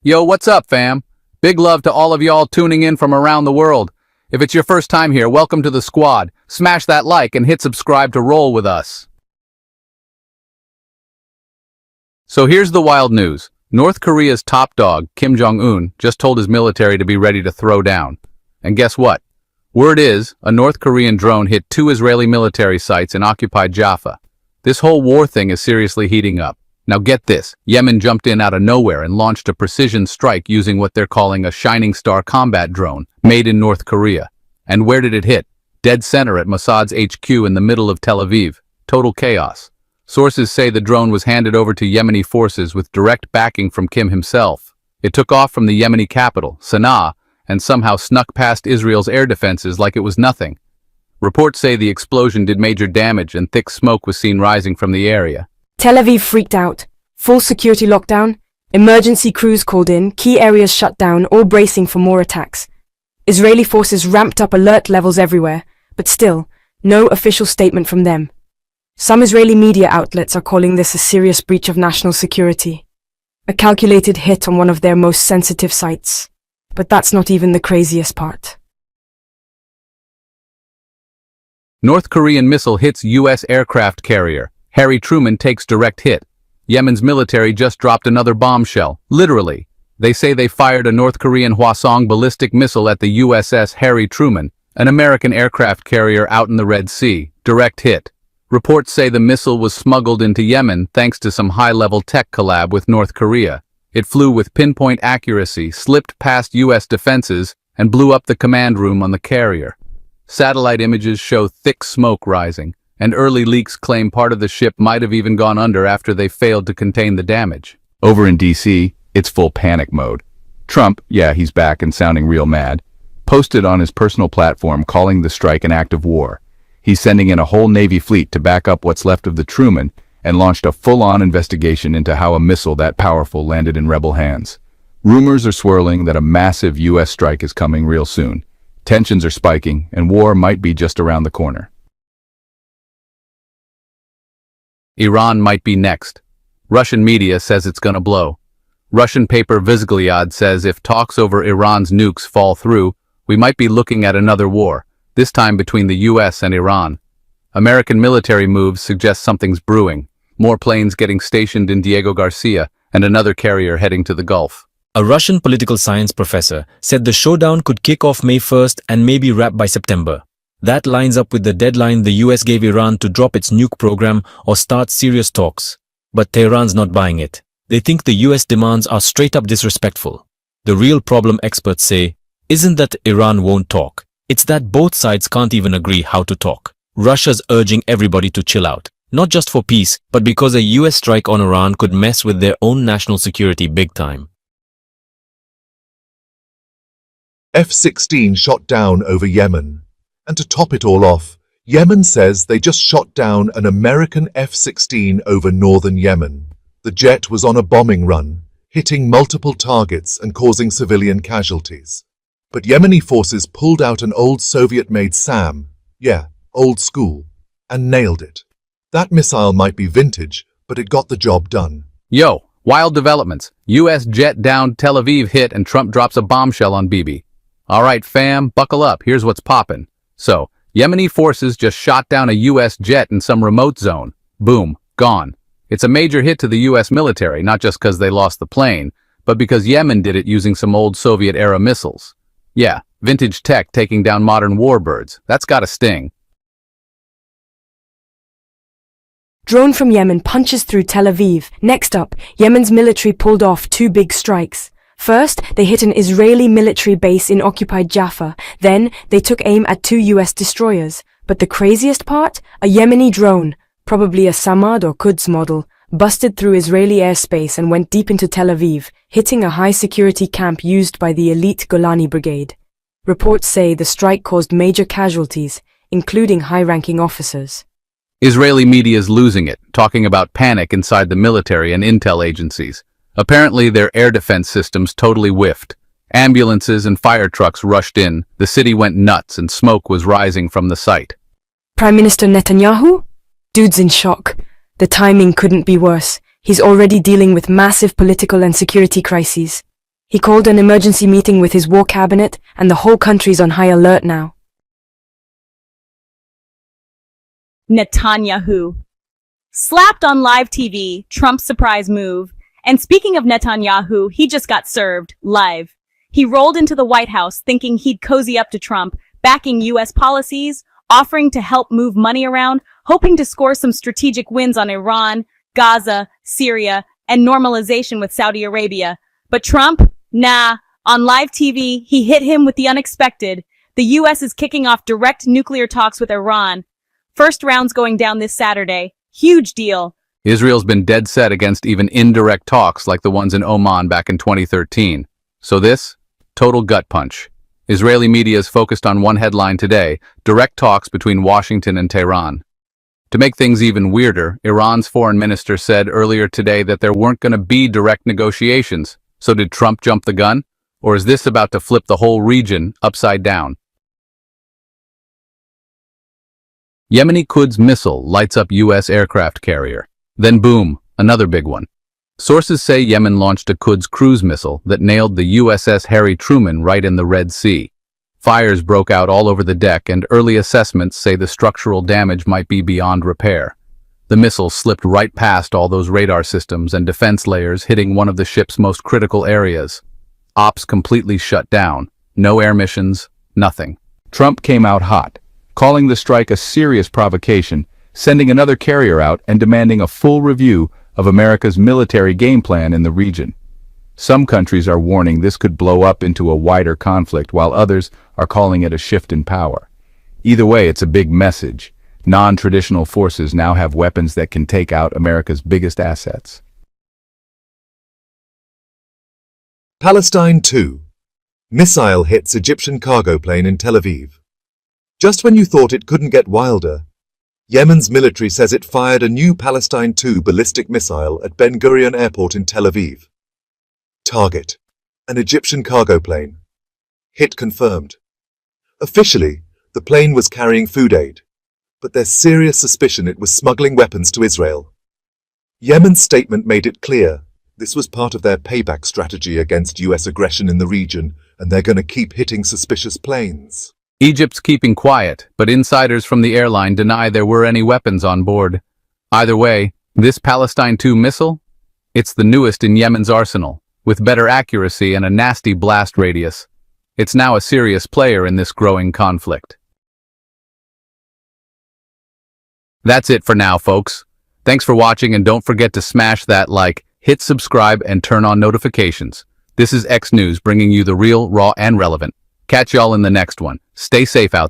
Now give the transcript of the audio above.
Yo, what's up, fam? Big love to all of y'all tuning in from around the world. If it's your first time here, welcome to the squad. Smash that like and hit subscribe to roll with us. So here's the wild news. North Korea's top dog, Kim Jong-un, just told his military to be ready to throw down. And guess what? Word is, a North Korean drone hit 2 Israeli military sites in occupied Jaffa. This whole war thing is seriously heating up. Now get this, Yemen jumped in out of nowhere and launched a precision strike using what they're calling a Shining Star combat drone, made in North Korea. And where did it hit? Dead center at Mossad's HQ in the middle of Tel Aviv. Total chaos. Sources say the drone was handed over to Yemeni forces with direct backing from Kim himself. It took off from the Yemeni capital, Sana'a, and somehow snuck past Israel's air defenses like it was nothing. Reports say the explosion did major damage and thick smoke was seen rising from the area. Tel Aviv freaked out. Full security lockdown, emergency crews called in, key areas shut down, all bracing for more attacks. Israeli forces ramped up alert levels everywhere, but still, no official statement from them. Some Israeli media outlets are calling this a serious breach of national security. A calculated hit on one of their most sensitive sites. But that's not even the craziest part. North Korean missile hits U.S. aircraft carrier. Harry Truman takes direct hit. Yemen's military just dropped another bombshell, literally. They say they fired a North Korean Hwasong ballistic missile at the USS Harry Truman, an American aircraft carrier out in the Red Sea. Direct hit. Reports say the missile was smuggled into Yemen thanks to some high-level tech collab with North Korea. It flew with pinpoint accuracy, slipped past U.S. defenses, and blew up the command room on the carrier. Satellite images show thick smoke rising, and early leaks claim part of the ship might have even gone under after they failed to contain the damage. Over in D.C., it's full panic mode. Trump, yeah, he's back and sounding real mad, posted on his personal platform calling the strike an act of war. He's sending in a whole Navy fleet to back up what's left of the Truman and launched a full-on investigation into how a missile that powerful landed in rebel hands. Rumors are swirling that a massive U.S. strike is coming real soon. Tensions are spiking, and war might be just around the corner. Iran might be next. Russian media says it's gonna blow. Russian paper Vzгляд says if talks over Iran's nukes fall through, we might be looking at another war, this time between the US and Iran. American military moves suggest something's brewing, more planes getting stationed in Diego Garcia and another carrier heading to the Gulf. A Russian political science professor said the showdown could kick off May 1st and maybe wrap by September. That lines up with the deadline the US gave Iran to drop its nuke program or start serious talks. But Tehran's not buying it. They think the US demands are straight up disrespectful. The real problem, experts say, isn't that Iran won't talk. It's that both sides can't even agree how to talk. Russia's urging everybody to chill out, not just for peace, but because a US strike on Iran could mess with their own national security big time. F-16 shot down over Yemen. And to top it all off, Yemen says they just shot down an American F-16 over northern Yemen. The jet was on a bombing run, hitting multiple targets and causing civilian casualties. But Yemeni forces pulled out an old Soviet-made SAM, yeah, old school, and nailed it. That missile might be vintage, but it got the job done. Yo, wild developments. US jet downed Tel Aviv hit and Trump drops a bombshell on Bibi. Alright fam, buckle up, here's what's poppin'. So, Yemeni forces just shot down a U.S. jet in some remote zone. Boom, gone. It's a major hit to the U.S. military, not just because they lost the plane, but because Yemen did it using some old Soviet-era missiles. Yeah, vintage tech taking down modern warbirds. That's gotta sting. Drone from Yemen punches through Tel Aviv. Next up, Yemen's military pulled off 2 big strikes. First, they hit an Israeli military base in occupied Jaffa. Then, they took aim at 2 US destroyers. But the craziest part? A Yemeni drone, probably a Samad or Quds model, busted through Israeli airspace and went deep into Tel Aviv, hitting a high-security camp used by the elite Golani Brigade. Reports say the strike caused major casualties, including high-ranking officers. Israeli media's losing it, talking about panic inside the military and intel agencies. Apparently, their air defense systems totally whiffed. Ambulances and fire trucks rushed in, the city went nuts and smoke was rising from the site. Prime Minister Netanyahu? Dude's in shock. The timing couldn't be worse. He's already dealing with massive political and security crises. He called an emergency meeting with his war cabinet, and the whole country's on high alert now. Netanyahu. Slapped on live TV, Trump's surprise move. And speaking of Netanyahu, he just got served, live. He rolled into the White House thinking he'd cozy up to Trump, backing U.S. policies, offering to help move money around, hoping to score some strategic wins on Iran, Gaza, Syria, and normalization with Saudi Arabia. But Trump? Nah. On live TV, he hit him with the unexpected. The U.S. is kicking off direct nuclear talks with Iran. First round's going down this Saturday. Huge deal. Israel's been dead set against even indirect talks like the ones in Oman back in 2013. So this? Total gut punch. Israeli media is focused on one headline today, direct talks between Washington and Tehran. To make things even weirder, Iran's foreign minister said earlier today that there weren't going to be direct negotiations. So did Trump jump the gun? Or is this about to flip the whole region upside down? Yemeni Quds missile lights up U.S. aircraft carrier. Then boom, another big one. Sources say Yemen launched a Quds cruise missile that nailed the USS Harry Truman right in the Red Sea. Fires broke out all over the deck, and early assessments say the structural damage might be beyond repair. The missile slipped right past all those radar systems and defense layers, hitting one of the ship's most critical areas. Ops completely shut down. No air missions, nothing. Trump came out hot, calling the strike a serious provocation, sending another carrier out and demanding a full review of America's military game plan in the region. Some countries are warning this could blow up into a wider conflict, while others are calling it a shift in power. Either way, it's a big message. Non-traditional forces now have weapons that can take out America's biggest assets. Palestine 2. Missile hits Egyptian cargo plane in Tel Aviv. Just when you thought it couldn't get wilder, Yemen's military says it fired a new Palestine 2 ballistic missile at Ben Gurion Airport in Tel Aviv. Target: an Egyptian cargo plane. Hit confirmed. Officially, the plane was carrying food aid, but there's serious suspicion it was smuggling weapons to Israel. Yemen's statement made it clear this was part of their payback strategy against US aggression in the region, and they're going to keep hitting suspicious planes. Egypt's keeping quiet, but insiders from the airline deny there were any weapons on board. Either way, this Palestine 2 missile? It's the newest in Yemen's arsenal, with better accuracy and a nasty blast radius. It's now a serious player in this growing conflict. That's it for now, folks. Thanks for watching, and don't forget to smash that like, hit subscribe, and turn on notifications. This is X News, bringing you the real, raw, and relevant. Catch y'all in the next one. Stay safe out there.